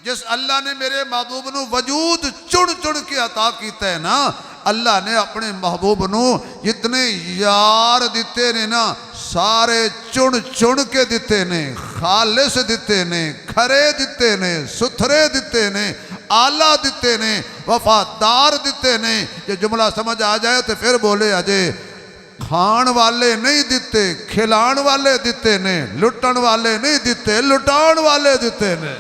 जिस अल्लाह ने मेरे महबूब नू वजूद चुन चुन के अता किया है ना, अल्लाह ने अपने महबूब नू जितने यार दिते ने ना, सारे चुन चुन के दिते ने, खालिस दिते ने, खरे दिते ने, सुथरे दिते ने, आला दिते ने, वफादार दिते ने। ये जुमला समझ आ जाए तो फिर बोले अजय, खाण वाले नहीं दिते, खिलाण वाले दिते ने, लुटन वाले नहीं दिते, लुटाण वाले दिते ने।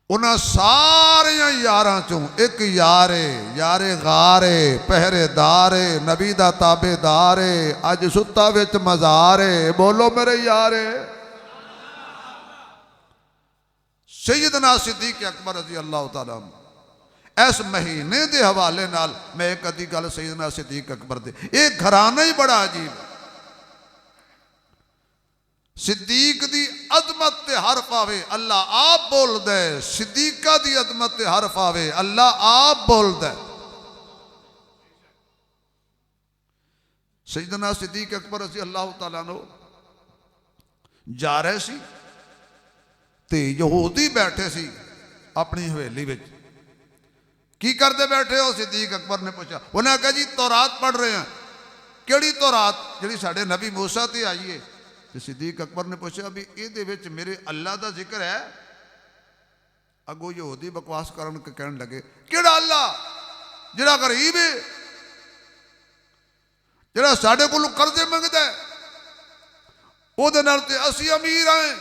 उन्होंने सारिया यारां चों एक यारे, यारे गारे, पहरेदारे, नबी दा ताबेदारे, अज सुत्ता विच मज़ारे, बोलो मेरे यारे। सैयदना सिद्दीक अकबर रज़ी अल्लाह तआला इस महीने के हवाले नाल मैं एक अद्धी गल सैयदना सिद्दीक अकबर दे, ये घराना ही बड़ा अजीब। सिद्दीक दी अजमत ते हरफ आवे अल्लाह आप बोल दे, सिद्दीका दी अजमत ते हरफ आवे अल्लाह आप बोल दे। सैयदना सिद्दीक अकबर रज़ी अल्लाह तआला अन्हु जा रहे सी ते यहूदी बैठे सी अपनी हवेली विच। की करते बैठे हो? सिद्दीक अकबर ने पूछा। उन्हें कहा जी तौरात पढ़ रहे हैं। केड़ी तौरात? जिहड़ी साडे नबी मूसा ते आई है। तो सिद्दीक अकबर ने पूछा भी ये मेरे अल्लाह का जिक्र है? अगो यहूदी बकवास करन के कहन लगे, केड़ा अल्लाह जिहड़ा गरीब है, जिहड़ा साडे कोलों कर्जे मंगदा है, उहदे नाल ते असीं अमीर हैं।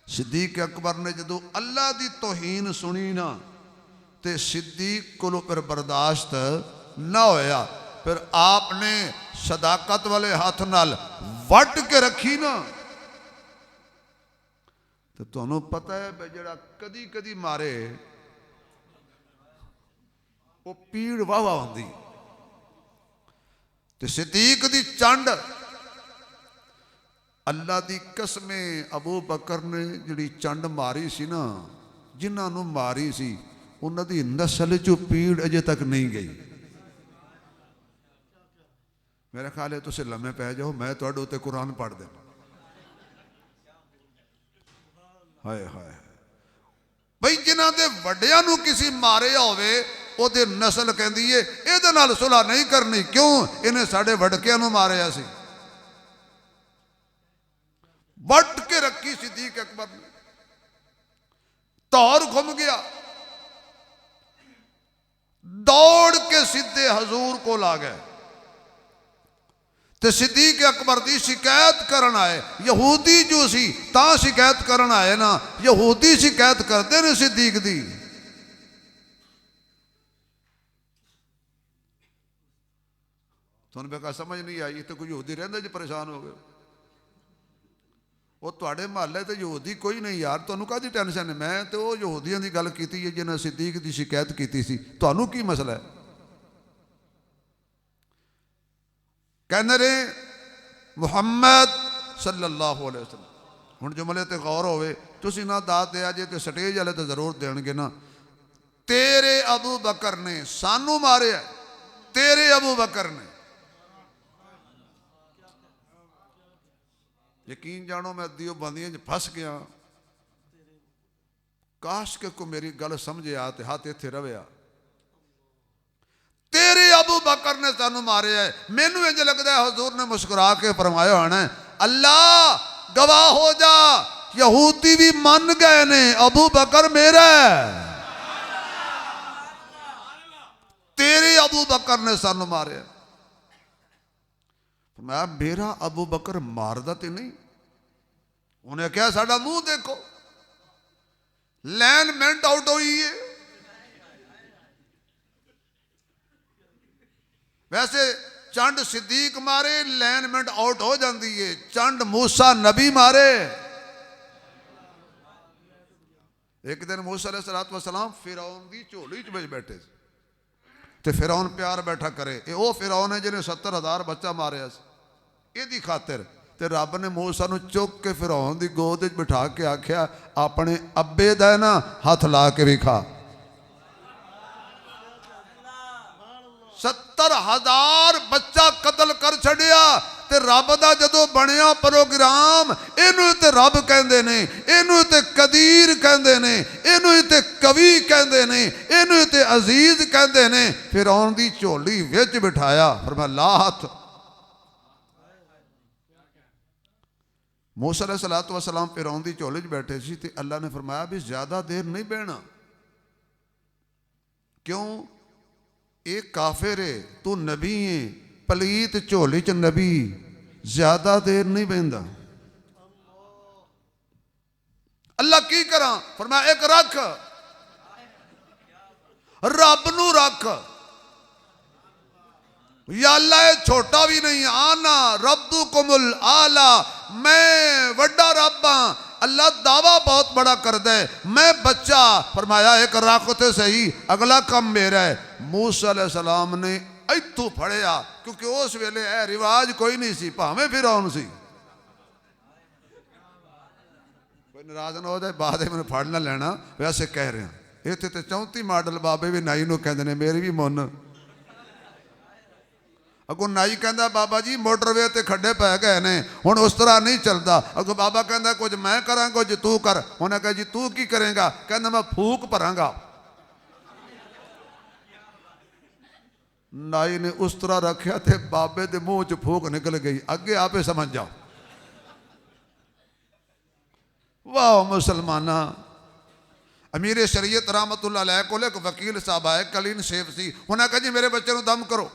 सिद्दीक अकबर ने जदों अल्लाह की तौहीन सुनी ना, ते सिद्दीक कोलों फिर बर्दाश्त ना होया। फिर आपने सदाकत वाले हाथ नाल वट के रखी ना, तो तुहानू पता है भाई जड़ा कदी कदी मारे वो पीड़ वाह वाह होंदी। तो सिद्दीक दी चंड अल्लाह दी कसमें अबू बकर ने जिहड़ी चंड मारी सी ना, जिन्होंने मारी सी उन्हां दी नस्ल चों पीड़ अजे तक नहीं गई। मेरा ख्याल है तुसीं लम्मे पै जाओ, मैं तुहाडे उत्ते कुरान पढ़ देना। हाय हाय भाई जिन्हां दे वड्डियां नूं किसी मारे होवे ओहदे नस्ल कहंदी है इहदे नाल सुलह नहीं करनी। क्यों? इन्हें साडे वडकियां नूं मारिया सी। वट के रखी सिद्दीक अकबर ने। तौर घूम गया, दौड़ के सीधे हजूर को ला गए। तो सिद्दीक अकबर की शिकायत करन आए। यहूदी जो सी ता शिकायत करन आए ना, यहूदी शिकायत करते ने सिद्दीक दी। तुहानू बेका समझ नहीं आई? तो कोई यहूदी रहिंदा जी परेशान हो गए? वो तुहाडे महल्ले तो यहूदी कोई नहीं यार, तुहानू काहदी टेंशन है? मैं तो वो यहूदियों की गल की है जिन्हें सिद्दीक की शिकायत की सी। तुहानू की मसला है? कहने रहे मुहम्मद सल्लल्लाहु अलैहि वसल्लम। हुण जुमले ते गौर होवे, तुसीं ना दात दिया जे तो स्टेज वाले तो जरूर देणगे ना। तेरे अबू बकर ने सानू मारे, तेरे अबू बकर ने। यकीन जानो मैं दियो बंदियां फस गया। काश के को मेरी गल समझे आ ते हाथ इत्थे रविया। तेरे अबू बकर ने सानू मारे है। मैनू इंज लगता है हजूर ने मुस्कुरा के फरमाया होना, अल्लाह गवाह हो जा, यहूदी भी मन गए ने अबू बकर मेरा है। तेरे अबू बकर ने सानू मारे। मैं मेरा अबू बकर मारदा ते नहीं। उन्हें क्या साडा मुंह देखो, लाइनमेंट आउट हुई है। वैसे चंड सिद्दीक मारे लाइनमेंट आउट हो जाती है, चंड मूसा नबी मारे। एक दिन मूसा अलैहिस्सलातु वस्सलाम फिरौन की झोली च बैठे तो फिरौन प्यार बैठा करे। ये वो फिरौन है जिन्हें 70,000 बच्चा मारिया इहदी खातिर। तो रब ने मूसा नूं चुक के फिरौन की गोद बिठा के आख्या, अपने अब्बे दा ना हथ ला के विखा। 70,000 बच्चा कतल कर छड़िया ते रब दा जदों बनिया प्रोग्राम इनू ते रब कहंदे ने, इनू ते कदीर कहंदे ने, इनू ते कवि कहंदे ने, इनू ते अजीज कहंदे ने। फिरौन दी झोली विच बिठाया, फरमाया ला हथ। मूसा अलैहिस्सलातु वस्सलाम फिरौन दी झोली च बैठे सी ते अल्लाह ने फरमाया भी ज्यादा देर नहीं बहना। क्यों? एक काफिर है, तू नबी है, पलीत झोली च नबी, ज्यादा देर नहीं बहता। अल्लाह की करा? फरमाया एक रख, रब नू रख। या अल्लाह ये छोटा भी नहीं, आना रब्बुकुमुल आला, मैं वड्डा रब हां। अल्लाह दावा बहुत बड़ा करता है, मैं बच्चा। फरमाया एक रख तो सही, अगला काम मेरा है। मूसा अलैहिस्सलाम ने इत्थों फड़िया, क्योंकि उस वेले यह रिवाज कोई नहीं सी, भावें फिरौन सी। कोई नाराज ना हो जाए, बाद मैंने फड़ ना लेना, वैसे कह रहे हैं। इत्थे तो 34 मॉडल बाबे भी नाई नूं कहंदे ने, मेरी भी मुन। अगों नाई कहंदा बाबा जी मोटरवे ते खड्डे पै गए ने, हुण उस तरह नहीं चलता। अगों बाबा कहंदा कुछ मैं करा, कुछ तू कर। उन्हें कहा जी तू की करेगा? कहंदा मैं फूक भरांगा। नाई ने उस तरह रखा थे बाबे दे मुंह च फूक निकल गई। अगे आपे समझ जाओ। वाह मुसलमाना, अमीर शरीयत रहमतुल्लाह अलैह कोल एक वकील साहब आए, कलीन शेफ सी। उन्हें कहा जी मेरे बच्चे को दम करो।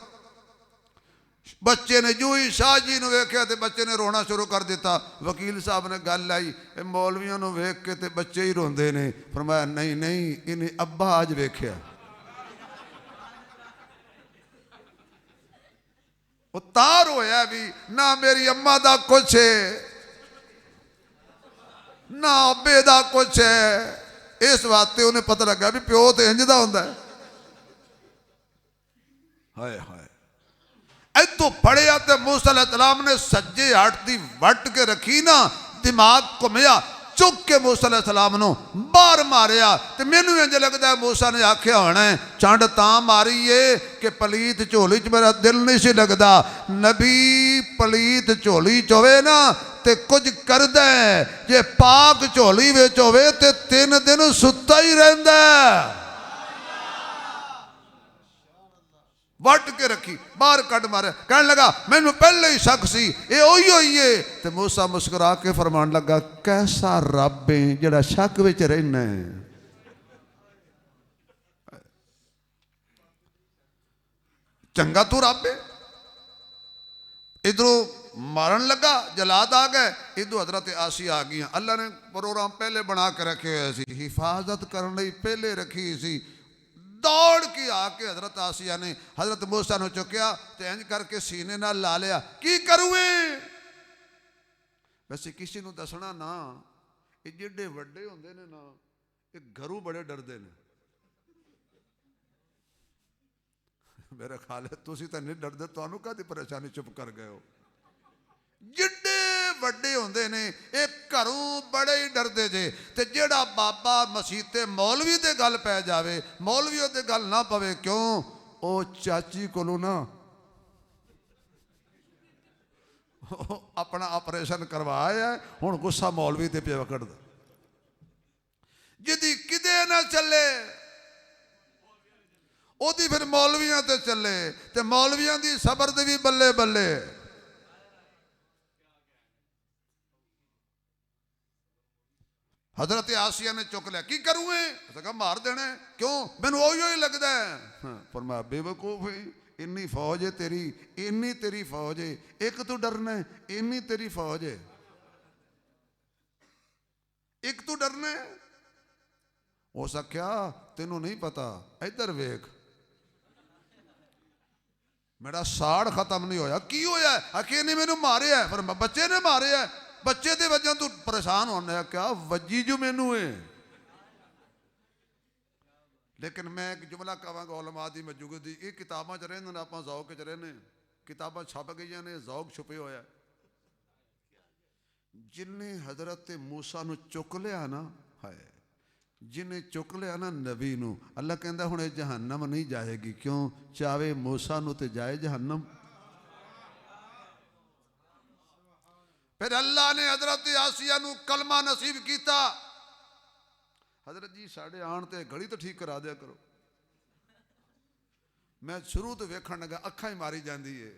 बच्चे ने जू ही शाह जी ने वेख्या तो बच्चे ने रोना शुरू कर दिता। वकील साहब ने गल आई, मौलवियों को वेख के तो बच्चे ही रोंदे ने। फरमाया नहीं नहीं, इन्हें अब्बा अज वेख्या। तार होया भी ना, मेरी अम्मा दा कुछ है ना अब्बे दा कुछ है। इस वास्ते उन्हें पता लगा भी प्यो तो इंज दा हुंदा है। हाय हाय, इतों फड़िया तो मूसा अलैहिस्सलाम ने सज्जे हट दी वट के रखी ना, दिमाग घुमिया, चुक के मूसा अलैहिस्सलाम नूं बाहर मारिया। तो मैनू इंज लगता है मूसा ने आख्या होना है चंड तां मारी है कि पलीत झोली च मेरा दिल नहीं सी लगता। नबी पलीत झोली च होवे ना ते कुछ करदा है, जे पाक झोली विच होवे ते 3 दिन सुत्ता ही रहिंदा है। वट के रखी, बाहर कट मारे, कहने लगा मैनू पहले ही शक सी ये ओही होई है। ते मूसा मुस्कुरा के फरमान लगा कैसा रब है जेड़ा शक विच रहना है। चंगा तू रब है। इधरों मारन लगा, जलाद आ गए, इधरों हजरत आसिया आ गई। अल्लाह ने प्रोग्राम पहले बना के रखे हुए सी, हिफाजत करने पहले रखी सी। दौड़ के आके हजरत आसिया ने हजरत मूसा ने चुकया तो इंज करके सीने नाल ला लिया। की करूए? वैसे किसी को दसना ना, ये जिड्डे वड्डे होंदे ने ना, ये घरों बड़े डरदे ने। मेरा ख्याल है तुसी तो नहीं डरदे, तुहानू काहदी परेशानी, चुप कर गए हो। जिड्डे वड्डे होंदे ने ये घरों बड़े ही डरदे जे। ते जेड़ा बाबा मसीते मौलवी दे गल पै जावे, मौलवियों दे गल ना पवे, क्यों? ओ चाची कोलों ना अपना ऑपरेशन करवाया, हुण गुस्सा मौलवी ते पिया कढ़दा। जिदी किदे ना चले ओदी फिर मौलवियां ते चले, ते मौलवियां दी सबर दे भी बल्ले बल्ले। हजरत आसिया ने चुक लिया, की करूए? कहा मार देना। क्यों? मैनू ही लगता है। पर मैं बेवकूफ है, इन्नी फौज है तेरी, इन्नी तेरी फौज है, एक तू डरना है, इन्नी तेरी फौज है, एक तू डरना है। हो सख्या तेनू नहीं पता, इधर वेख मेरा साड़ खत्म नहीं होया। की होया? आखिर नहीं मैनू मारे है, पर बच्चे ने मारे है। बच्चे दे वजह तू परेशान होना, क्या वजी जो मैनू है। लेकिन मैं एक जुमला कहांगा उलमा दी मौजूदगी दी, ये किताबां च रहंदे ने, आपां ज़ौक च रहने, किताबां छप गई ने, ज़ौक छुपे होया। जिन्हें हजरत मूसा नू चुक लिया ना, हाय जिन्हें चुक लिया ना नबी नू, अल्लाह कहंदा हुण जहन्नम नहीं जाएगी। क्यों? चाहे मूसा नू ते जाए जहन्नम। फिर अल्लाह ने हजरत आसिया नू कलमा नसीब किया। हजरत जी साढ़े आन ते घड़ी तो ठीक करा दिया करो। मैं शुरू तो वेखण लगा अखा ही मारी जाती है।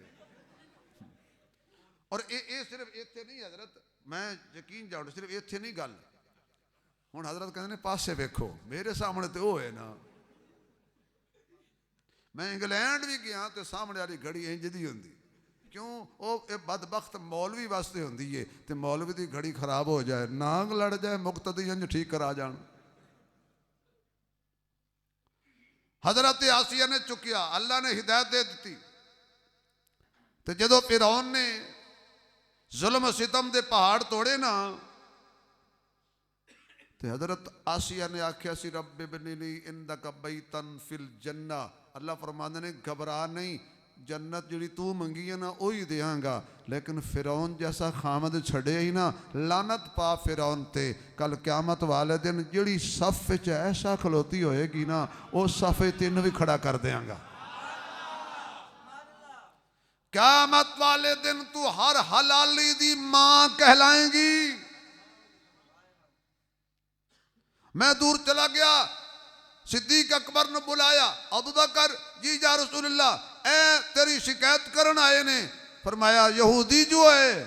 और ये सिर्फ इत्थे नहीं हजरत, मैं यकीन जाऊँ सिर्फ इत्थे नहीं गल। हुण हजरत कहते ने पासे वेखो, मेरे सामने तो वो है ना। मैं इंग्लैंड भी गया तो सामने वाली घड़ी इंज दी होंदी। क्यों? वो बदबख्त मौलवी वास्ते होंदी है। तो मौलवी की घड़ी खराब हो जाए, नांग लड़ जाए, मुक्तदी इंज ठीक करा जान। हजरत आसिया ने चुकिया, अल्लाह ने हिदायत दे दी। तो जदों फिरौन ने जुल्म सितम दे पहाड़ तोड़े ना, तो हजरत आसिया ने आख्या सी रब्बे बनी इंदक बैतन फिल जन्ना। अल्लाह फरमांदे ने घबरा नहीं, जन्नत जी तू मंगी है ना वही देंगा, लेकिन फिरौन जैसा खामद छड़े ही ना, लानत पा फिरौन ते। कल क्यामत वाले दिन जी सफ च ऐसा खलोती होएगी ना, उस सफे तीन भी खड़ा कर देंगा। क्यामत वाले दिन तू हर हलाली दी मां कहलाएंगी। मैं दूर चला गया, सिद्दीक अकबर ने बुलाया, अबू बकर जी जा रसूलुल्लाह, ए तेरी शिकायत करन आए ने। फरमाया यहूदी जो है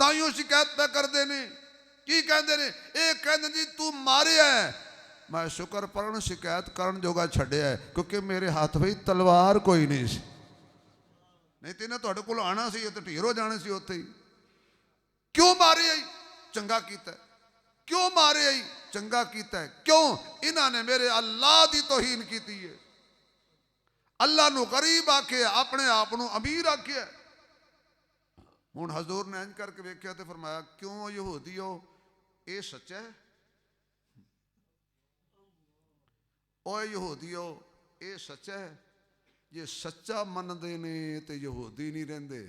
ताइयों शिकायत पे कर देने की कहते ने, एक कहते जी तू मारे है। मैं शुक्र पढ़न शिकायत करन जोगा छड़िया है, क्योंकि मेरे हाथ भाई तलवार कोई नहीं सी, नहीं तो इन्हें तुहाडे कोल आना सी तो ढेर हो जाने सी उत्थे ही। क्यों मारे आई? चंगा कीता। क्यों मारे आई? चंगा कीता है। क्यों? इन्होंने मेरे अल्लाह की तौहीन की है, अल्लाह नू गरीब आखे, अपने आप नू अमीर आखे। हुण हजूर ने इंज करके वेख्या तो फरमाया क्यों यहूदियो ये सच्चा है? ओ यहूदियो ये सच्चा है? जे सच्चा मनदे ने तो यहूदी नहीं रहिंदे।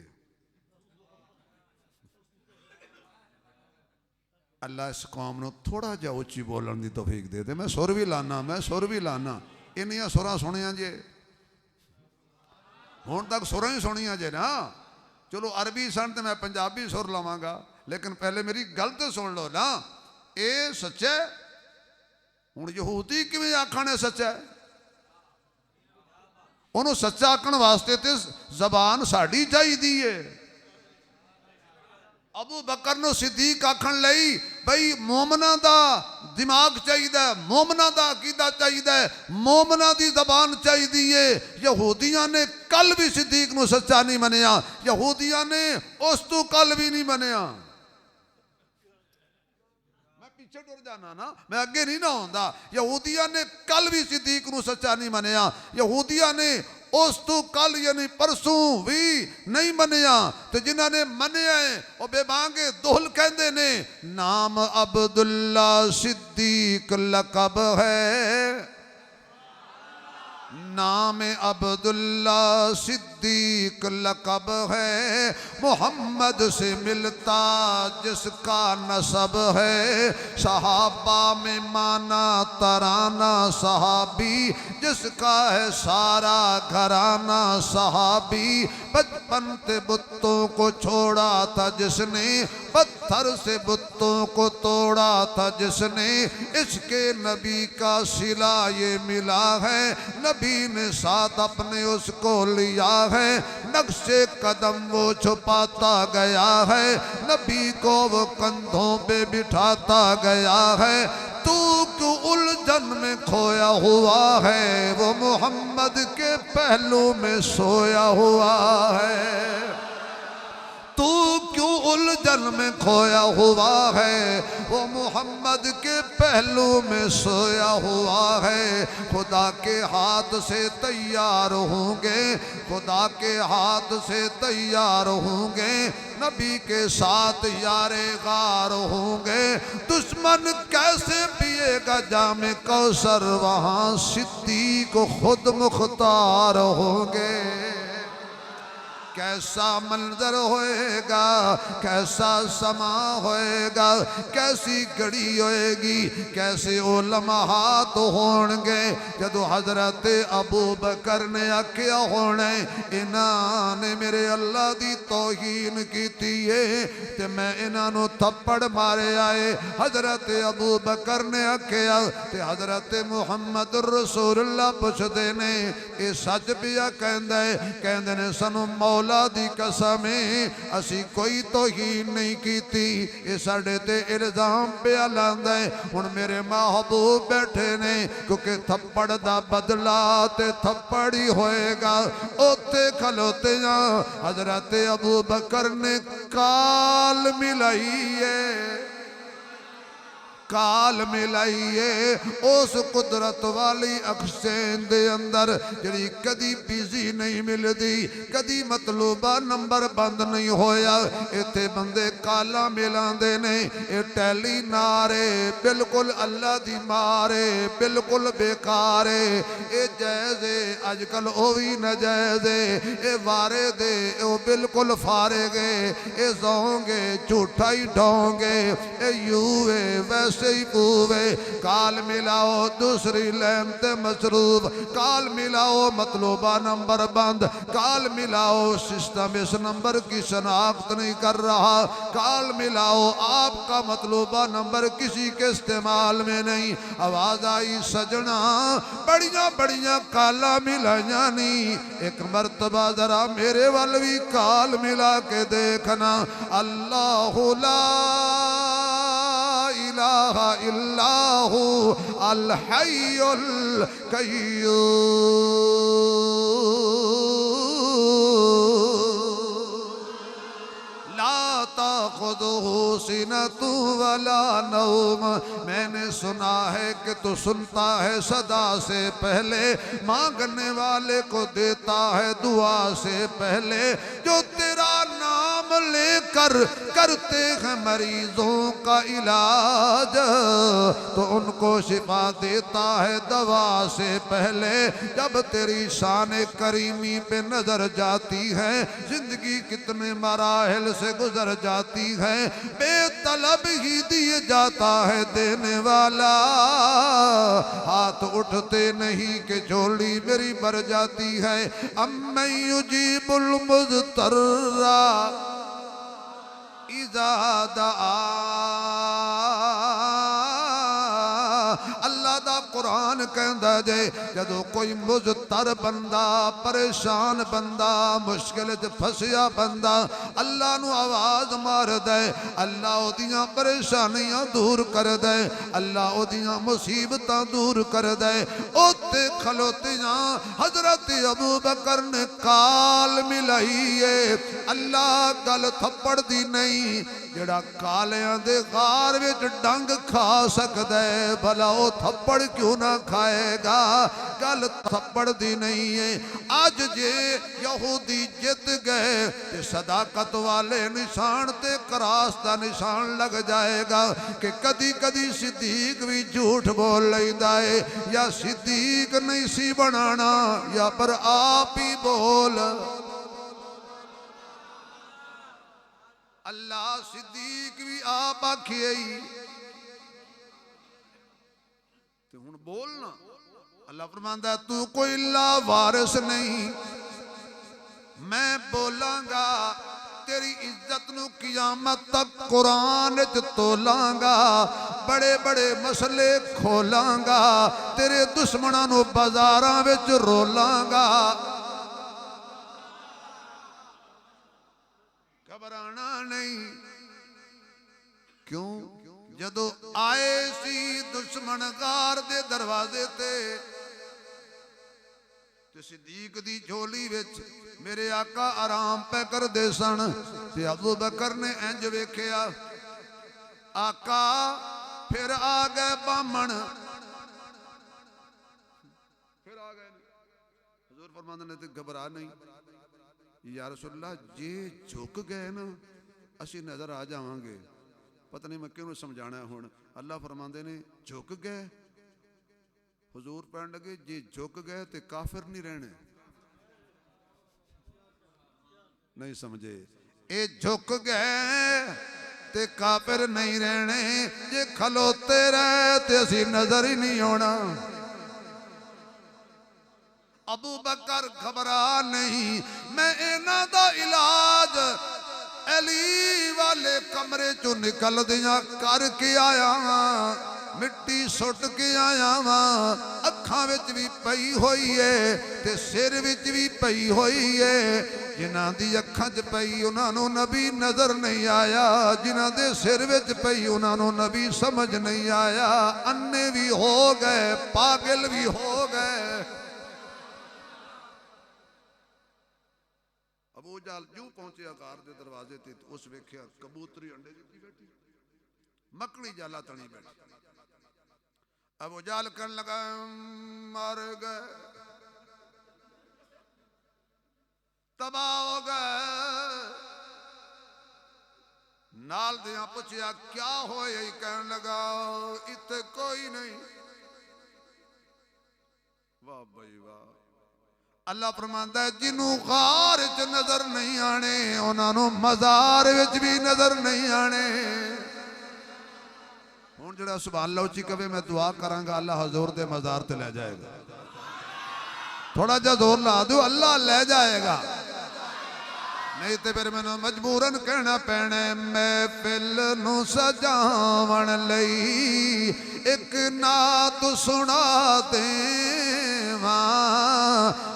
अल्लाह इस कौम को थोड़ा जा उच्ची बोलने की तौफीक दे दे। मैं सुर भी लाना, मैं सुर भी लाना, इन्नियां सुरां सुनिया जे, हुण तक सुरां ही सुनिया जे ना। चलो अरबी सन तो मैं पंजाबी सुर लवांगा, लेकिन पहले मेरी गल तो सुन लो ना। ये सच्चा है? हुण यहूदी किवें आखण सच्चा है? उन्होंने सच्चा आखण वास्ते तो जबान साड़ी चाहिदी है। अबू बकर नूं सिद्दीक आखण लई बई मोमना दा दिमाग चाहिए, मोमना दा अकीदा चाहिए, मोमना दी जबान चाहिए। यहूदियां ने कल भी सिद्दीक नूं सच्चा नहीं मनिया, यहूदियां ने उस तू कल भी नहीं मनिया। मैं पीछे टुर जाना ना, मैं अगे नहीं ना आउंदा। यहूदियां ने कल भी सिद्दीक नूं सच्चा नहीं मनिया, यहूदियां ने उस तू कल यानी परसों भी नहीं मनिया। तो जिन्होंने मनिया है वह बेबांगे दोहल कहते ने। नाम अब्दुल्ला सिद्दीक लकब है, नाम अब्दुल्ला सिद्दीक लकब है, मोहम्मद से मिलता जिसका नसब है। सहाबा में माना तराना सहाबी, जिसका है सारा घराना सहाबी। बचपन से बुतों को छोड़ा था जिसने, पत्थर से बुतों को तोड़ा था जिसने। इसके नबी का सिला ये मिला है, नबी ने साथ अपने उसको लिया है। नक्शे कदम वो छुपाता गया है, नबी को वो कंधों पे बिठाता गया है। तू क्यों उलझन में खोया हुआ है, वो मोहम्मद के पहलू में सोया हुआ है। तू क्यों उलझन में खोया हुआ है, वो मोहम्मद के पहलू में सोया हुआ है। खुदा के हाथ से तैयार होंगे, खुदा के हाथ से तैयार होंगे, नबी के साथ यारे गार होंगे। दुश्मन कैसे पिएगा जामे कौसर, वहाँ सिद्दीक खुद मुख्तार होंगे। कैसा मंजर होएगा, कैसा समा होएगा, कैसी घड़ी होएगी, कैसे ओ लम्हात होणगे जदों हजरत अबू बकर ने आख्या होना इन्हां ने मेरे अल्लाह दी तौहीन कीती है ते मैं इन्हां नूं थप्पड़ मारे आए। हजरत अबू बकर ने आख्या ते हजरत मुहम्मद रसूलुल्लाह पुछदे ने ये सच पिया कहंदा है? कहंदे ने सानू मौला दी कसम है असी कोई तौहीन नहीं कीती, ये साडे ते इल्जाम पिया लांदा है। हुण मेरे महबूब बैठे ने क्योंकि थप्पड़ दा बदला ते थप्पड़ ही होएगा। उत्थे खलोते हजरत अबू बकर ने काल मिलाई है, काल मिलाइए उस कुदरत वाली अक्सें दे अंदर जिहड़ी कदी बिजी नहीं मिलती, कदी मतलूबा नंबर बंद नहीं होया। इत्थे बंदे काला मिलांदे ने, ये टैली नारे बिल्कुल अल्लाह दी मारे बिल्कुल बेकार है। ये जायज़ है अजकल वो भी नाजायज़ है, ये वारे दे वो बिल्कुल फारे गए, ये सौंगे झूठा ही ढोंगे, ये यूए वैसे ही पूवे। काल मिलाओ दूसरी लैन ते मसरूफ, काल मिलाओ मतलूबा नंबर बंद, काल मिलाओ सिस्टम इस नंबर की शनाख्त नहीं कर रहा, काल मिलाओ आपका मतलूबा नंबर किसी के इस्तेमाल में नहीं। आवाज आई सजना बड़िया बड़िया काला मिलाइया नहीं, एक मरतबा जरा मेरे वाल भी काल मिला के देखना। अल्लाह ला इलाहा इल्लाहु अल हय्युल कय्यूम ला ताखुदुहु सिनतु वला नौम। मैंने सुना है कि तू सुनता है सदा से पहले, मांगने वाले को देता है दुआ से पहले। जो तेरा नाम लेकर करते हैं मरीजों का इलाज तो उनको शिफा देता है दवा से पहले। जब तेरी शान करीमी पे नजर जाती है, जिंदगी कितने मराहिल से गुजर जाती है, बेतलब ही दिए जाता है देने वाला। हाथ उठते नहीं कि झोली मेरी भर जाती है। अम्मै युजीबुल मुज़्तर्रा इज़ा दआ। अल्लाह दा कुरान कहंदा जे जदों कोई मुज़तर बंदा, परेशान बंदा, मुश्किल च फसिया बंदा अल्लाह नू आवाज मार दे, अल्लाह ओदियां परेशानियां दूर कर दे, अल्लाह ओदियां मुसीबतां दूर कर दे। उत्ते खलोतियां हजरत अबू बकर ने काल मिलाई है। अल्लाह गल थप्पड़ दी नहीं, जेड़ा कालियां दे गार विच डंग खा सकदा है भला वो थप्पड़ क्यों ना खाएगा। गल थप्पड़ दी नहीं है। अज जे यहूदी जित गए ते सदाकत वाले निशान ते क्रॉस का निशान लग जाएगा कि कदी कदी सिद्दीक भी झूठ बोल लेंदा है, या सिद्दीक नहीं सी बनाना या पर आप ही बोल। अल्लाह सिद्दीक भी आप आखिए ते हुण बोलना। अल्लाह फरमांदा तू कोई लावारिस नहीं, मैं बोलांगा तेरी इज्जत नू कियामत तक कुरान च तोलांगा, बड़े बड़े मसले खोलांगा, तेरे दुश्मनां नू बाजारां विच रोलांगा। घबराना नहीं। क्यों? जदों आए सी दुश्मन गार दे दरवाजे ते सिद्दीक दी झोली विच मेरे आका आराम पै करदे सन ते अबू बकर ने इंज वेखिया आका फिर आ गए बामण, फिर आ गए। हुजूर फरमांदे ने ते घबरा नहीं या रसूलल्लाह, जे झुक गए ना असी नजर आ जावांगे। पता नहीं मैं क्यों समझाना हुण। अल्लाह फरमांदे ने झुक गए। हुजूर पढ़न लगे जे झुक गए तो काफिर नहीं रहने। नहीं समझे। ये झुक गए ते काफिर नहीं रहने, जे खलोते रहे ते असी नजर ही नहीं आना। अबू बकर घबरा नहीं, मैं इन्हां दा इलाज अली वाले कमरे चो निकल दिया करके आया वां, मिट्टी सुट के आया वां। अखां विच भी पई होई है ते सिर विच भी पई होई है। जिन्हां दी अखां च पई उन्हां नूं नबी नजर नहीं आया, जिन्हां दे सिर विच पई उन्हां नूं नबी समझ नहीं आया। अन्ने भी हो गए, पागल भी हो गए। अबू जहल जू पहुंचे घर के दरवाजे ते उस वेख्या कबूतरी अंडे दिती बैठी, मकड़ी जाला तनी बैठी। अबू जहल कहन लगा मर गए, तबाह हो गए। नाल दिया पूछया क्या हो, यही कहन लगा इत्थे कोई नहीं। वाह भाई वाह। अल्लाह फरमांदा है जिन्हों गार च नजर नहीं आने उन्होंने मजार विच भी नजर नहीं आने। हुण जिहड़ा सुभान अल्लाह उच्ची कवे मैं दुआ करांगा अल्लाह हजूर दे मजार ते ले जाएगा। थोड़ा जा जोर ला दो, अल्लाह ले जाएगा। नहीं तो फिर मैनू मजबूरन कहना पैना महफिल नू सजावण लई एक नात सुना देवां,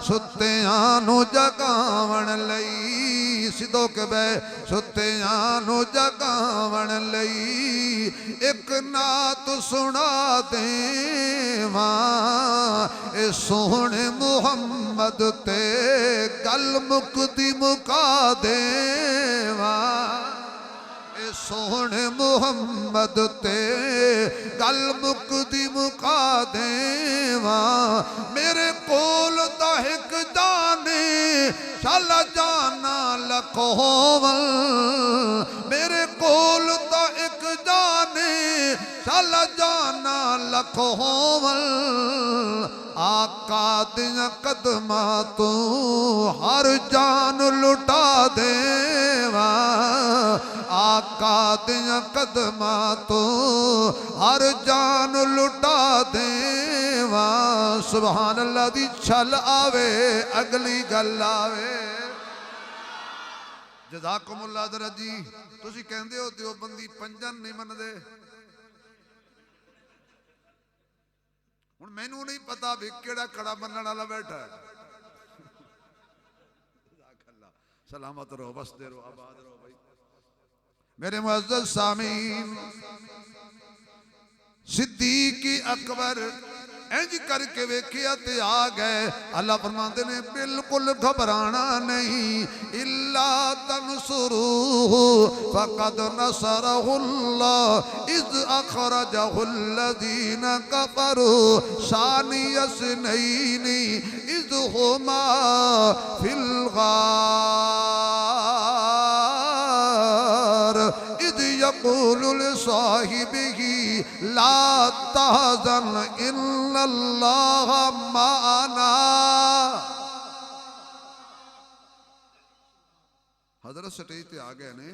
सुत्तियां नू जगावण लई सिद्धो के बे सुत्तियां नू जगावण लई एक नात सुना देवां। ए सोहणे मुहम्मद ते गल मुकदी मुका देवा, ए सोहणे मुहम्मद ते गल मुकदी मुका देवा। मेरे कोल दा हिक जाने चल जाना लखोवल, मेरे कोल दा एक जाने चल जाना लखोवल। आका दियां कदमां तू हर जान लुटा देवा, आका दियां कदमां तू हर जान लुटा देवा। सुभान अल्लाह दी छल आवे अगली गल आवे। जज़ाकुमुल्लाह दरजी। तुसी कहंदे हो देवबंदी पंजन नहीं मनदे, हुण मैनू नहीं पता भी केड़ा कड़ा बनने वाला बैठा है। सलामत रहो, बसते रहो, आबाद रहो भाई। मेरे मुअज़्ज़ज़ सामीन, सिद्दीक़ अकबर इंज करके वेखिया ते आ गए। अल्लाह फरमाते ने बिल्कुल घबराना नहीं। इल्ला तनसुरूहु फक़द नसरहुल्लाह इज़ अख़रजहुल्लज़ीना कफ़रू सानियस्नैनि इज़ हुमा फिल गार इज़ यक़ूलु लिसाहिबिही ला तहज़न इन्नल्लाह माना। हज़रत स्टेज ते आ गए ने,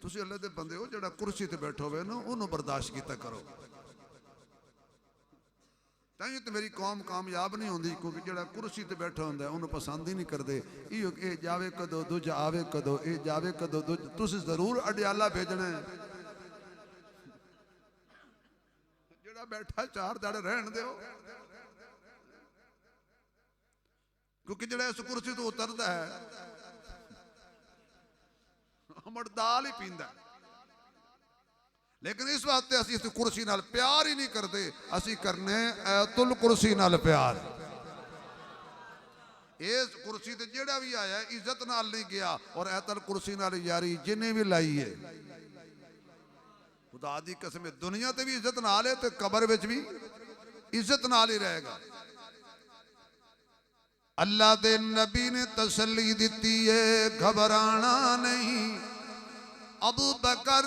तुसी अल्लाह दे बंदे हो, जेड़ा कुर्सी ते बैठो हुए ना उन्होंने बर्दाश्त किया करो। तां तो मेरी कौम कामयाब नहीं होंदी, क्योंकि जेड़ा कुर्सी ते बैठा होंदा है उन्होंने पसंद ही नहीं करते। ये जावे कदों, दूजा आवे कदों, ये जावे कदों, दूजा। तुसी जरूर अडियाला भेजना है, जेड़ा बैठा चार दाड़े रहन दो, क्योंकि जेड़ा इस कुर्सी तो उतरता है मर्दाल ही पींदा। लेकिन इस वास्ते असी इस कुर्सी नाल प्यार ही नहीं करते, असी करने ऐतुल कुर्सी नाल प्यार। इस कुर्सी ते जेड़ा भी आया इज्जत नाल नहीं गया, और ऐतुल कुर्सी नाल यारी जिन्हें भी लाई है खुदा दी कसम दुनिया ते भी इज्जत नाल है ते कबर विच भी इज्जत नाल ही रहेगा। अल्लाह दे नबी ने तसल्ली दिती है, घबराना नहीं। अबू बकर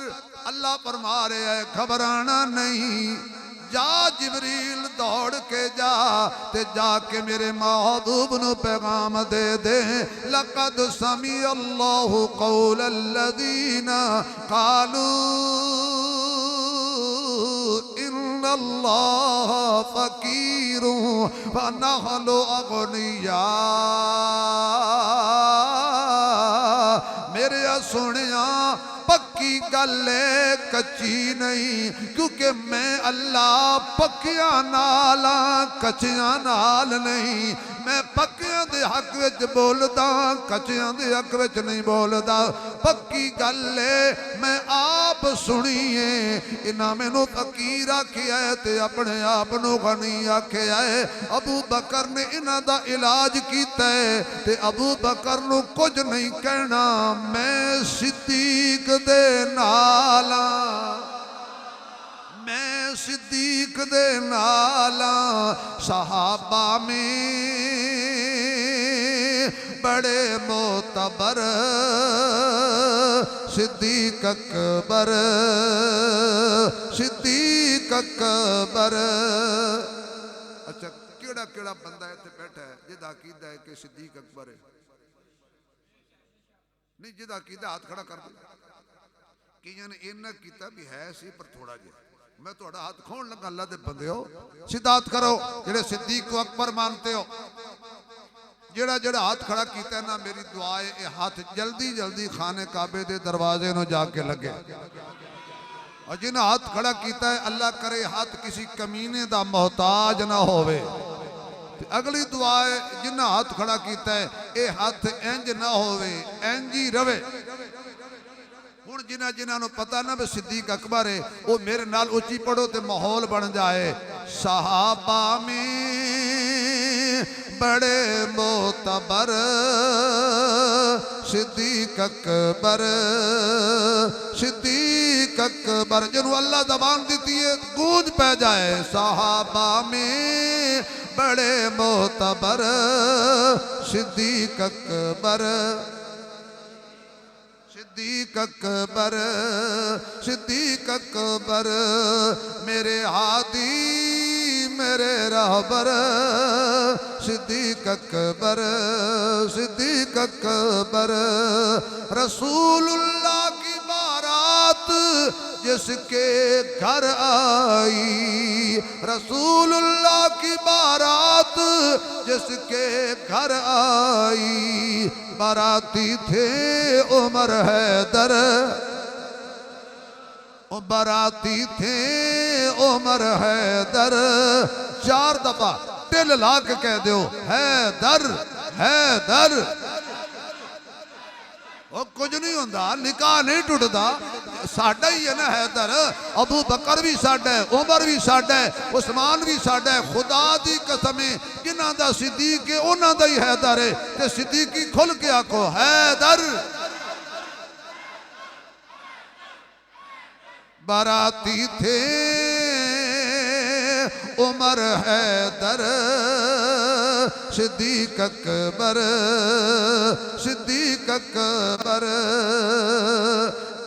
अल्लाह फरमा रहे है घबराना नहीं। जा जिबरील दौड़ के जा ते जाके मेरे महबूब नू पैगाम दे दे लक़द समी अल्लाहु कौल अल्लज़ीना क़ालू इन्नल्लाह फ़क़ीरु व नहनु अग़निया। मेरे सुनिया पक्की गल है कच्ची नहीं, क्योंकि मैं अल्लाह पक्किया नाल कच्चिया नाल नहीं। मैं पक्किया दे हक विच बोलदा, कच्चिया दे हक विच नहीं बोलदा। पक्की गल है मैं आप सुनीए, इन्हां मैनू फकीर आखिया है ते अपने आप नू गनी आखिया है। अबू बकर ने इन्हां दा इलाज कीता है ते अबू बकर नू कुछ नहीं कहना। मैं सिद्दीक दे नाला, मैं सिद्दीक दे नाला। सहाबा में बड़े मोतबर सिद्दीक अकबर, सिद्दीक अकबर। अच्छा केड़ा केड़ा बंदा इत्थे बैठा है जिहदा अकीदा है कि सिद्दीक अकबर है? नहीं, जिहदा अकीदा हाथ खड़ा कर दे। कईयां ने इन्ना कीता भी है सी पर थोड़ा जिहा। मैं थोड़ा हाथ खोण लगा, अल्लाह दे बंदे हो सीधा हाथ करो जेड़े सिद्दीक को अकबर मानते हो। जेड़ा जेड़ा हाथ खड़ा किया ना, मेरी दुआ है ये हाथ जल्दी जल्दी खाने काबे दे दरवाजे नो जाके लगे। और जिन्हें हाथ खड़ा किया है अल्लाह करे हाथ किसी कमीने दा मोहताज ना होवे। अगली दुआ है जिन्हें हाथ खड़ा किया है ये हाथ इंज ना होवे, इंज ही रवे। हुण जिन्हां जिन्हां नूं पता ना भी सिद्दीक अकबर है वो मेरे नाल उच्ची पढ़ो तो माहौल बन जाए। सहाबा में बड़े मोतबर सिद्दीक अकबर, सिद्दीक अकबर। जिन्हों अल्लाह ज़बान दी है गूंज पै जाए। सहाबा में बड़े मोतबर सिद्दीक अकबर, सिद्दीक अकबर, सिद्दीक अकबर। मेरे हादी मेरे रहबर सिद्दीक अकबर, सिद्दीक अकबर। रसूलुल्लाह की बारात जिसके घर आई, रसूलुल्लाह की बारात जिसके घर आई। बाराती थे उमर हैदर, बाराती थे उमर हैदर। 4 दफा तिल ला के कह दो हैदर, हैदर। वो कुछ नहीं होता, निकाह नहीं टुटता, साडा ही है ना हैदर। अबू बकर भी साडा है, उमर भी साडा है, उस्मान भी साडा है। खुदा दी कसम है जिन्हां दा सिद्दीक है उन्हां दा ही हैदर है। ते सिद्दीकी खुल के आखो हैदर। बाराती थे उमर हैदर सिद्दीक अकबर, सिद्दीक अकबर।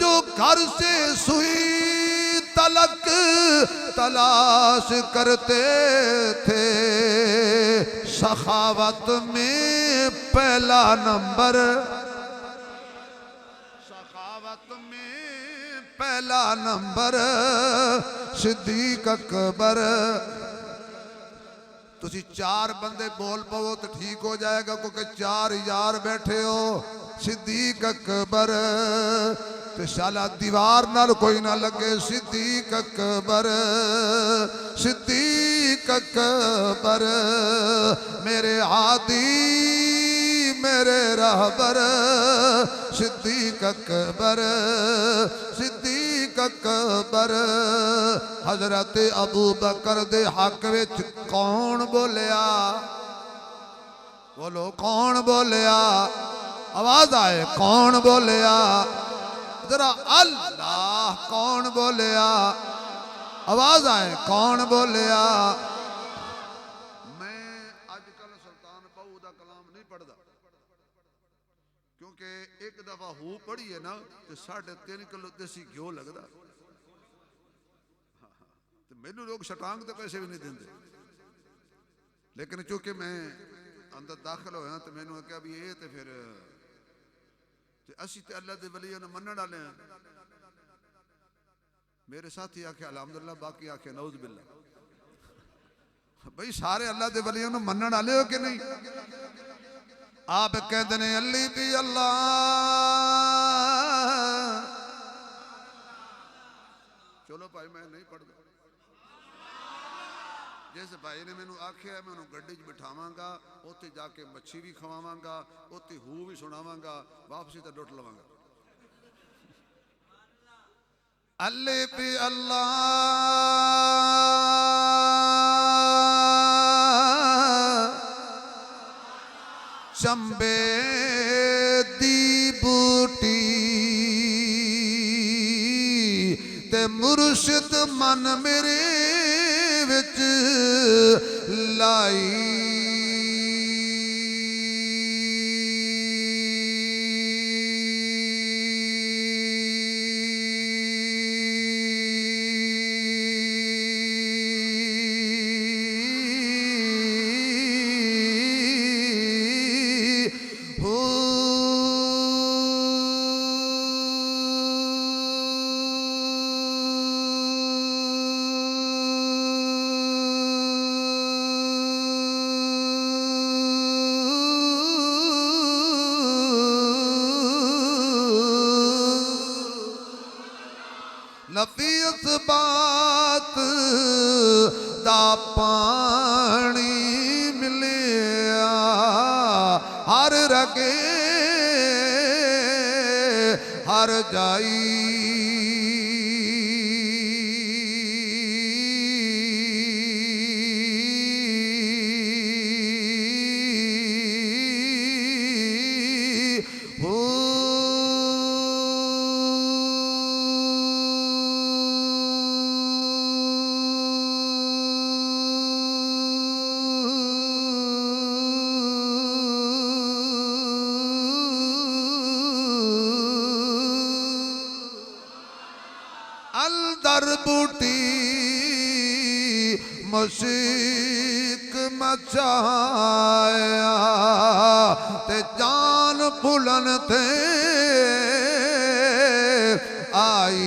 जो घर से सुई तलक तलाश करते थे, सखावत में पहला नंबर, सखावत में पहला नंबर सिद्दीक अकबर। तुसी 4 बंदे बोल पवो तो ठीक हो जाएगा, क्योंकि 4 यार बैठे हो। सिद्दीक अकबर तो शाला दीवार नाल कोई ना लगे। सिद्दीक अकबर, सिद्दीक अकबर। मेरे आदी मेरे रहबर सिद्दीक अकबर, सिद्दीक अकबर। हजरत अबू बकर दे हक विच कौन बोलिया? बोलो कौन बोलिया? आवाज आए कौन बोलिया? जरा अल्लाह कौन बोलिया? आवाज आए कौन बोलिया? मैं अजकल सुल्तान बहू का कलाम नहीं पढ़ता, क्योंकि एक दफा हू पढ़ी है ना तो 3.5 किलो देसी घ्यो लगता। मैनू लोग शटांग के पैसे भी नहीं देंगे, लेकिन चूंकि मैं अंदर दाखिल होया तो मैनू आख्या भी ये तो फिर असी तो अल्लाह के वलियां नूं मनण वाले हैं। मेरे साथी आख्या अलहमदुलिल्लाह, बाकी आख्या नौज बिल्ला। भाई सारे अल्लाह के वलियां नूं मनण वाले हो कि नहीं? आप कहते ने अल्ली भी अल्लाह, चलो भाई मैं नहीं पढ़ता। जिस भाई ने मैनू आख्या मैं उन्होंने गड्डी च बिठावांगा, उत्थे जाके मच्छी भी खवावांगा, उत्थे हू भी सुनावांगा, वापसी तो लुट लवांगा। अल्ले पे अल्लाह चंबे दी बूटी ते मुर्शिद मन मेरे विच लाई। नफीस बात दा पानी मिलिया, हर रगे हर जाई। अलदर बूटी मुशीक मचाया ते जान फुलन थे आई।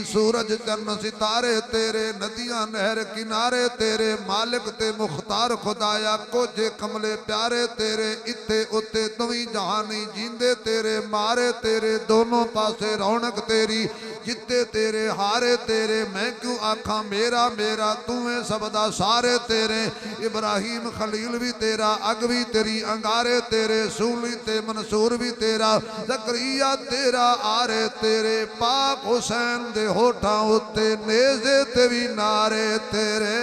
सूरज चंद सितारे तेरे, नदियां नहर किनारे तेरे, मालिक ते मुख्तार खुदाया कोजे कमले प्यारे तेरे। इत्ते उत्ते तुवी जहानी जींदे तेरे, मारे तेरे दोनों पासे रौनक तेरी, जिते तेरे हारे तेरे। मैं क्यों आखा मेरा मेरा, तूवें सबदा सारे तेरे। इब्राहिम खलील भी तेरा, अग भी तेरी, अंगारे तेरे, सूली ते मंसूर भी तेरा, ज़करिया तेरा, आरे तेरे। पाक हुसैन दे होठां उत्ते नेज़े ते भी नारे तेरे।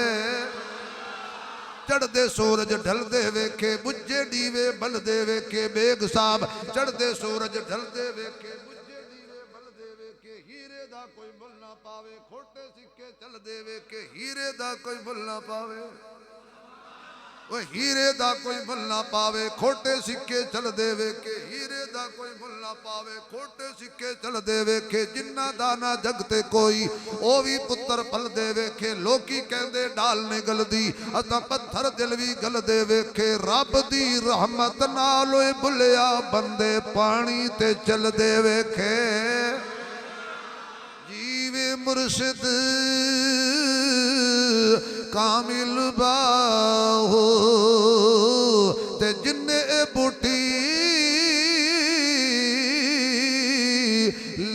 चढ़दे सूरज ढलदे वेखे, बुझे डीवे बलदे वेखे, बेग साहब चढ़दे सूरज ढलदे वेखे, बुझे डीवे बलदे वेखे। हीरे दा कोई मुल ना पावे, खोटे सिक्के चलदे वेखे, हीरे दा कोई मुल ना पावे। वो हीरे दा कोई मुल ना पावे, खोटे सिक्के चलदे वेखे, हीरे दा कोई मुल ना पावे, खोटे सिक्के चलदे वेखे। जिन्ना दाना जगते कोई ओ भी पुत्र पलदे वेखे। लोकी कहंदे डाल ने गलदी, अता पत्थर दिल भी गलदे वेखे। रब दी रहमत नाल ओए भुलिया बंदे पानी ते चलदे वेखे। जीवे मुर्शिद कामिल बाहो ते जिन्ने बूटी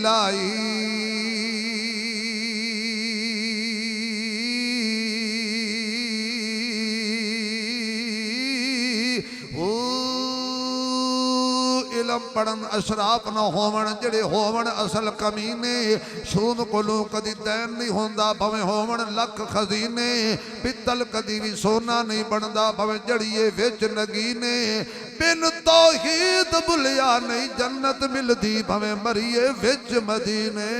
लाई। इलम पढ़न अशराफ न होवन, जेड़े होवन असल कमीने। सूद कोलों कदी दैन नहीं होंदा, भावें होवन लख खजीने। पित्तल कदी भी सोना नहीं बनदा, भावें जड़िए विच नगीने। बिन तौहीद भुलिया नहीं जन्नत मिलदी, भावें मरिए विच मदीने।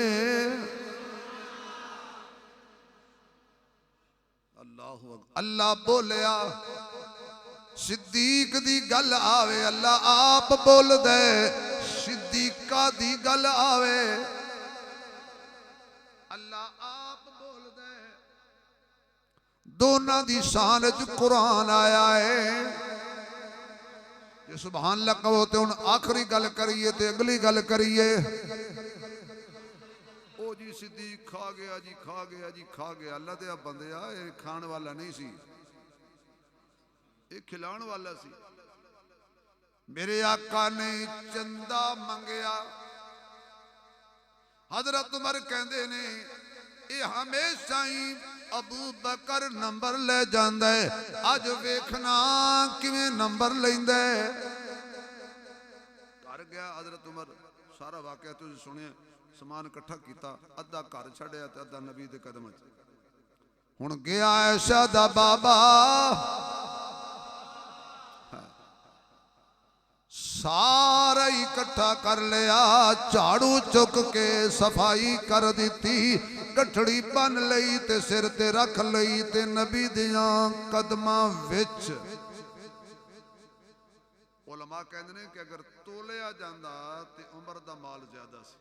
अल्लाह बोलिया सिद्दीक दी गल आवे, अल्लाह आप बोल दे सिद्दीका दी गल आवे। अल्लाह आप बोल दे दोनों की शान च कुरान आया है। जे सुभान अल्लाह कहो तो हुण आखिरी गल करिए तो अगली गल करिए। ओ जी सिद्दीक खा गया जी, खा गया जी, खा गया। अल्लाह दे बंदिया ये खाण वाला नहीं सी, ये खिलाण वाला सी। मेरे आका ने चंदा मंगया। हजरत उमर कहते ने ये हमेशा ही अबू बकर नंबर ले जांदा है, अज वेखना किवें नंबर लैंदा है। घर गया हजरत उमर, सारा वाकया तुसीं सुनिया। समान इकट्ठा किया, अद्धा घर छड़िया ते अद्धा नबी दे कदम च। हुण गया ऐशा दा बाबा, सारा इकट्ठा कर लिया, झाड़ू चुक के सफाई कर दी, गठड़ी बन लई ते सिर ते रख लई ते नबी दियां कदमां विच। उलमा कहंदे ने कि अगर तोलिया जांदा ते उमर दा माल ज्यादा सी।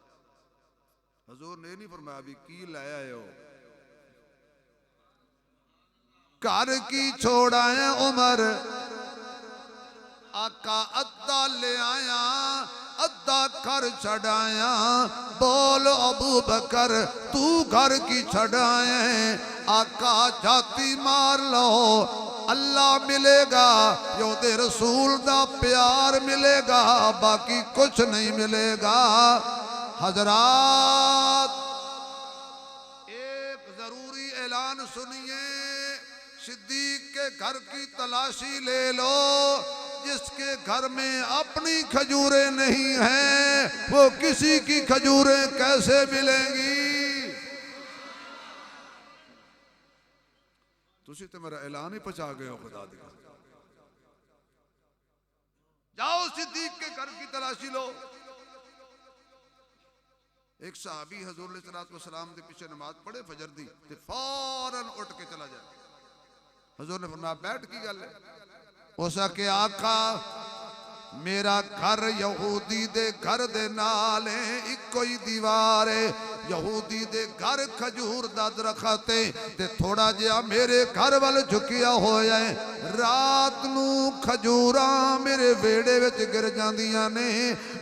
हजूर ने नहीं फरमाया भी की लै आए हो। घर की छोड़ आए उमर, आका अद्धा ले आया, अद्धा घर छड़ाया। बोल अबू बकर तू घर की छड़ाए। आका जाती मार लो, अल्लाह मिलेगा, योदे रसूल दा प्यार मिलेगा, बाकी कुछ नहीं मिलेगा। हजरात एक जरूरी ऐलान सुनिए, सिद्दीक के घर की तलाशी ले लो। जिसके घर में अपनी खजूरें नहीं हैं, वो किसी की खजूरें कैसे मिलेंगी। तुसी तो मेरा ऐलान ही पहुंचा गए हो खुदा दी। जाओ सिद्दीक के घर की तलाशी लो। एक सहाबी हजूर अलैहिस्सलाम के पीछे नमाज पढ़े फजर दी ते फौरन उठ के चला जाए। हजूर ने फरमाया बैठ की गल है। उसा के आका मेरा घर यहूदी दे घर दे नाल है, इको ही दीवार है। यहूदी दे घर खजूर दा दरखत है ते थोड़ा जिहा मेरे घर वाल झुकिया होया है। रात नू खजूरा मेरे वेड़े विच गिर जांदियां ने।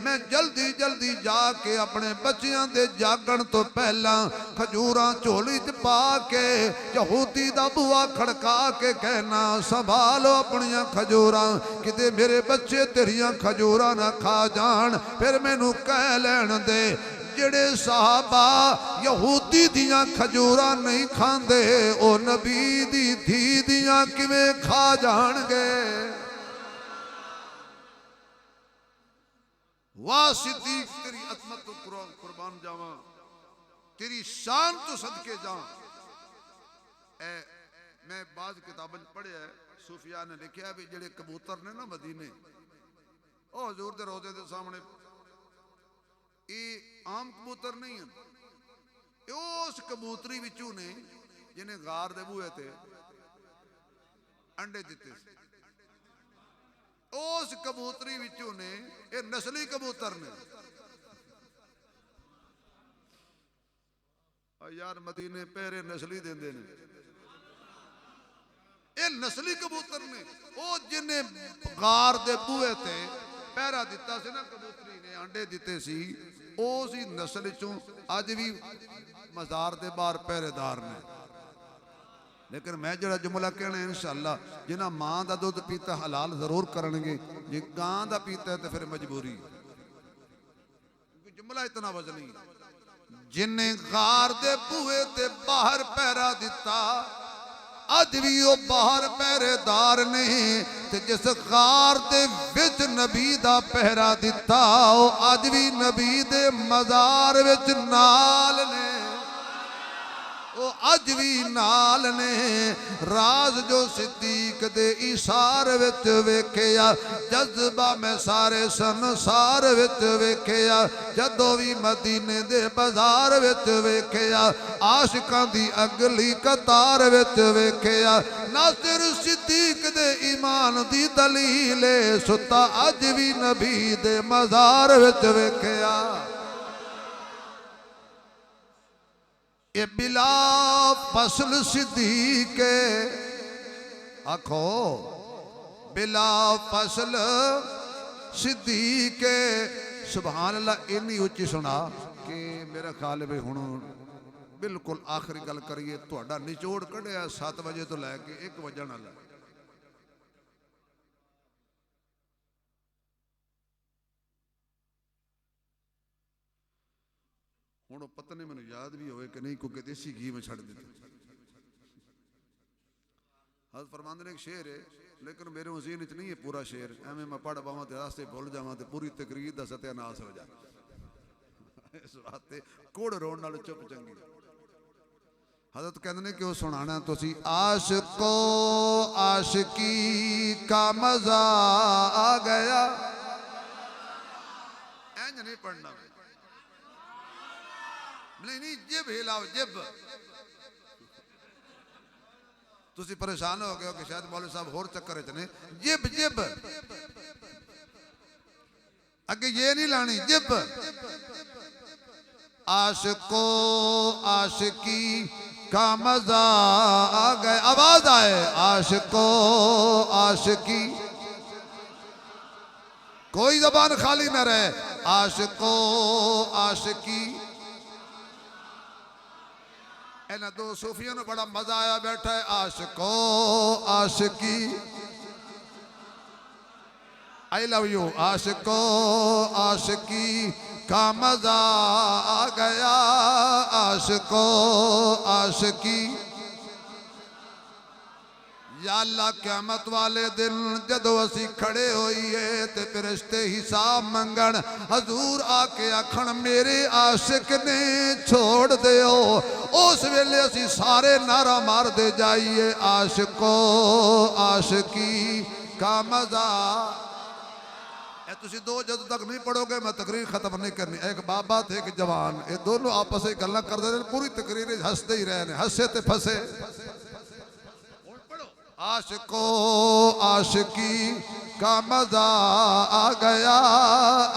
मैं जल्दी जल्दी जाके अपने बच्चियां दे जागण तो पहला खजूरा झोली च पा के यहूदी दा बुआ खड़का के कहना संभालो अपनियां खजूरा, किते मेरे बच्चे तेरियां खजूरा ना खा जान। फिर मैनू कह लैण दे जेड़े साहबा यहूदी दियां खजूरा नहीं खांदे, ओ नबी दी धी दियां किवें खा जाणगे। वाह सिद्दीक तेरी अजमत तो कुर्बान जावा, तेरी शान तो सदके जाऊं। मैं बाज किताबन पढ़िया सूफिया ने लिखा भी जेड़े कबूतर ने ना मदीने, ओ हजूर दे रोजे दे सामने, ये आम कबूतर नहीं है, उस कबूतरी विचों ने जिन्हें गार दे बूहे ते अंडे दिते। उस कबूतरी विचों ने, ये नस्ली कबूतर ने। यार मदीने पहरे नस्ली देंदे ने, ये नस्ली कबूतर ने। वो जिन्हें गार दे बूहे ते पहरा दिता सी ना, कबूतरी ने अंडे दिते सी, उस ही नस्ल चों अज भी मज़ार दे बाहर पहरेदार ने। लेकिन मैं जो जुमला कहना इंशाअल्लाह, जिन्हें मां का दुध पीता हलाल जरूर करनगे, जे गां का पीता है तो फिर मजबूरी। जुमला इतना वजनी, जिन्हें गार दे बूहे ते बाहर पहरा दिता, अज भी वो बाहर पहरेदार ने। ते जिस गार दे विच नबी दा पहरा दिता, वो अज भी नबी दे मज़ार विच नाल ने, वो अज भी नाल ने। राज जो सिद्दीक दे इशार विच वेखिया, जज्बा मैं सारे संसार विच वेखिया। जदों भी मदीने दे बाजार विच वेखिया, आशिकां दी अगली कतार विच वेखिया। नासिर सिद्दीक दे ईमान दी दलील सुता अज भी नबी दे मज़ार विच वेखिया। ये बिला फसल सिद्दीक़ आखो बिला फसल सिद्दीक़ सुभान अल्लाह। इन्नी उच्ची सुना कि मेरा ख्याल है हुण बिल्कुल आखिरी गल करिए। तुहाडा निचोड़ कढ़िया 7 बजे तो लैके 1 वजन वाला। हुण पता नहीं मैनूं याद भी होवे कि नहीं, क्योंकि देसी घी में छड़ दिता। हज़रत फरमांदे ने एक शेर है, लेकिन मेरे ज़हन च नहीं है पूरा शेर। एवें मैं पढ़ पावां तो रास्ते भुल जावां तो पूरी तकरीर का सत्यानाश हो जाए। इस वास्ते कोड़ रोण नाल चुप चंगी। हज़रत कहते ने कि वो सुनाना तुसी। आशिको आशिकी का मजा आ गया। इंज नहीं पढ़ना, नहीं जिब हिलाओ जिब। तुसी परेशान हो गए हो कि शायद मौलवी साहब होर चक्कर च ने। जिब जिब अगे ये नहीं लानी, जिब। आशिको आशिकी का मजा आ गया। आवाज आए आशिको आशिकी, कोई जबान खाली न रहे। आशिको आशिकी। इन्हें दो सूफियों ने बड़ा मजा आया बैठा है। आशिको आशिकी, आई लव यू। आशिको आशिकी का मजा आ गया। आशिको आशिकी। या अल्लाह क़यामत वाले दिन जदों असी खड़े होइए ते फरिश्ते हिसाब मंगण, हजूर आके आखण मेरे आशिक ने छोड़ दियो। उस वेले असी सारे नारा मार दे जाइए आशिको आशिकी का मजा। तुसी दो जद तक नहीं पढ़ोगे मैं तकरीर खत्म नहीं करनी। एक बाबा थे एक जवान, ये दोनों आपस में गल्लां करते रहे। पूरी तकरीर हंसते ही रहे, हंसे ते फसे। आशिको आशिकी का मजा आ गया।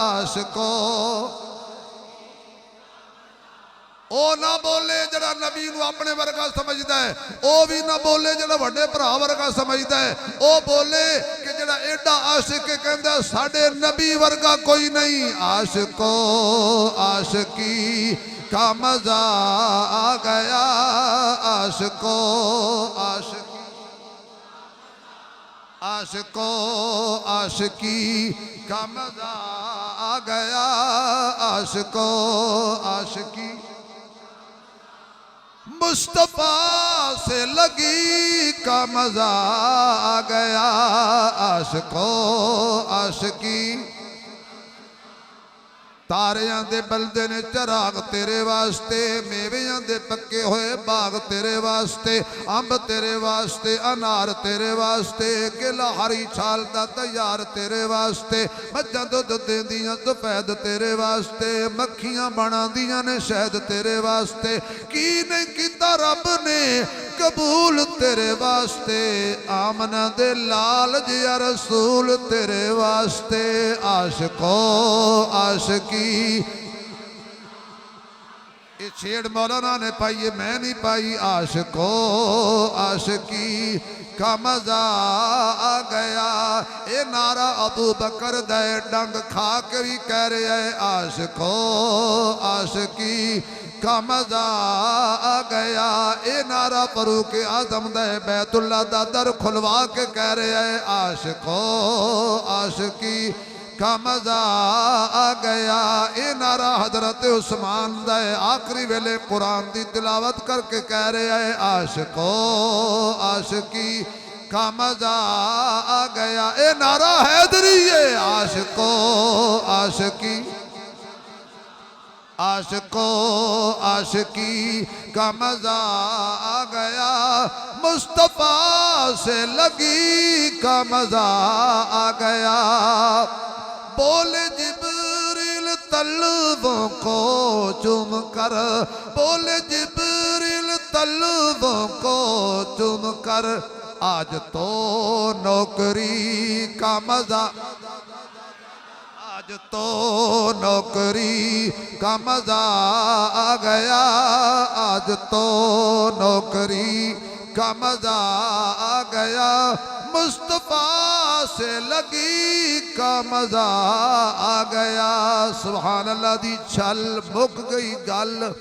आशिको ओ ना बोले जड़ा नबी नूं अपने वर्गा समझदा है, ओ भी ना बोले जड़ा वड्डे भरा वर्गा समझदा है। ओ बोले कि जड़ा एडा आशिक कहंदा साडे नबी वर्गा कोई नहीं। आशिको आशिकी का मजा आ गया। आशिको आशिकी आशिको आशिकी का मजा आ गया। आशिको आशिकी। मुस्तफा से लगी का मजा आ गया। आशिको आशिकी। तारियां दे बलदे ने चराग तेरे वास्ते, मेवियां दे पक्के होए बाग तेरे वास्ते, अंब तेरे वास्ते, अनार तेरे वास्ते, केला हरी छाल दा तैयार तेरे वास्ते, मज्जां दुध देंदियां सफेद तेरे वास्ते, मक्खियां बनांदियां ने शहद तेरे वास्ते। की नहीं कीता रब ने कबूल तेरे वास्ते। आमना दे लाल जिया रसूल तेरे वास्ते। आशिको आशिकी। ये छेड़ मौलाना ने पाई है, मैं नहीं पाई। आशिको आशिकी का मजा आ गया। ये नारा अबू बकर दे डंग खा के भी कह रहे हैं आशिको आशिकी का मजा आ गया। ये नारा फरूक आजम दे बैतुल्ला दा दर खुलवा के कह रहे हैं आशिको आशिकी का मजा आ गया। ये नारा हजरत उस्मान दे आखिरी वेले कुरान की तिलावत करके कह रहे हैं आशिको आशिकी का मजा आ गया। ये नारा हैदरी है आशिको आशिकी आशिको आशिकी का मजा आ गया। मुस्तफा से लगी का मजा आ गया। बोले जिब्रील तलवों को चूम कर, बोले जिब्रील तलवों को चूम कर, आज तो नौकरी का मजा, आज तो नौकरी का मजा आ गया, आज तो नौकरी का मजा आ गया, मुस्तफा से लगी का मजा आ गया। सुभान अल्लाह दी छल मुक गई गल,